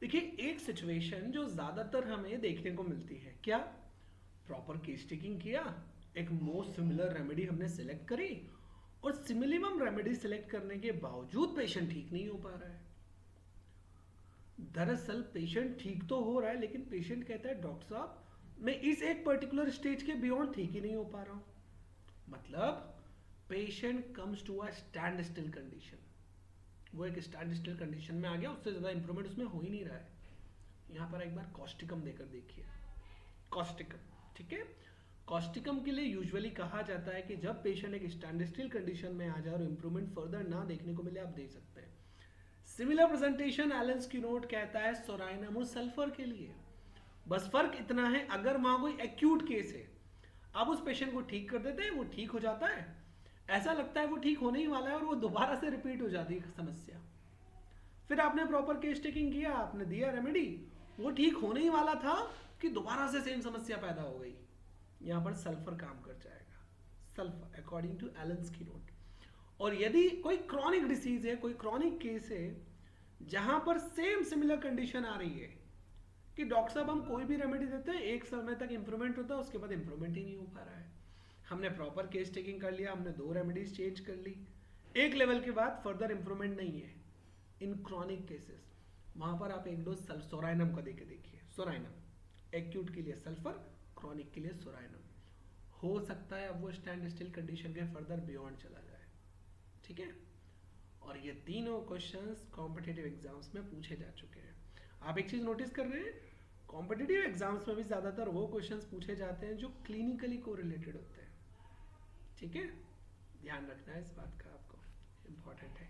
देखिए, एक सिचुएशन जो ज्यादातर हमें देखने को मिलती है, क्या? प्रॉपर केस टेकिंग किया, एक मोस्ट सिमिलर रेमेडी हमने सेलेक्ट करी, और सिमिलिमम रेमेडी सेलेक्ट करने के बावजूद पेशेंट ठीक नहीं हो पा रहा है। दरअसल पेशेंट ठीक तो हो रहा है, लेकिन पेशेंट कहता है डॉक्टर साहब मैं इस एक पर्टिकुलर स्टेज के बियॉन्ड ठीक ही नहीं हो पा रहा हूं। मतलब patient comes to a standstill condition, वो एक स्टैंड स्टिल कंडीशन में आ गया, उससे ज़्यादा इंप्रूवमेंट उसमें हो ही नहीं रहा है। यहाँ पर एक बार कॉस्टिकम देकर देखिए। कॉस्टिकम, ठीक है। कॉस्टिकम के लिए यूजुअली कहा जाता है कि जब पेशेंट एक स्टैंड स्टिल कंडीशन में आ जाए और इंप्रूवमेंट फर्दर ना देखने को मिले, आप देख सकते हैं। सिमिलर प्रेजेंटेशन एलन स्किनोट कहता है सोराइनम और सल्फर के लिए। बस फर्क इतना है, अगर वहां कोई एक्यूट केस है, आप उस पेशेंट को ठीक कर देते हैं, वो ठीक हो जाता है, ऐसा लगता है वो ठीक होने ही वाला है, और वो दोबारा से रिपीट हो जाती है समस्या। फिर आपने प्रॉपर केस टेकिंग किया, आपने दिया रेमेडी, वो ठीक होने ही वाला था कि दोबारा से सेम समस्या पैदा हो गई। यहाँ पर सल्फर काम कर जाएगा, सल्फर अकॉर्डिंग टू एलन स्किनोट। और यदि कोई क्रॉनिक डिसीज है, कोई क्रॉनिक केस है जहां पर सेम सिमिलर कंडीशन आ रही है कि डॉक्टर साहब हम कोई भी रेमेडी देते हैं, एक समय तक इंप्रूवमेंट होता है, उसके बाद इंप्रूवमेंट ही नहीं हो पा रहा है। हमने प्रॉपर केस टेकिंग कर लिया, हमने 2 रेमेडीज चेंज कर ली, एक लेवल के बाद फर्दर इंप्रूवमेंट नहीं है। इन क्रॉनिक केसेस वहां पर आप एक डोज सोराइनम का देके देखिए। सोराइनम एक्यूट के लिए सल्फर, क्रॉनिक के लिए सोराइनम। हो सकता है अब वो स्टैंड स्टिल कंडीशन के फर्दर बियॉन्ड चला जाए, ठीक है। और ये तीनों क्वेश्चंस कॉम्पिटिटिव एग्जाम्स में पूछे जा चुके हैं। आप एक चीज नोटिस कर रहे हैं, कॉम्पिटिटिव एग्जाम्स में भी ज्यादातर वो क्वेश्चंस पूछे जाते हैं जो क्लिनिकली कोरिलेटेड होते हैं, ठीक है। ध्यान रखना है इस बात का, आपको इंपॉर्टेंट है।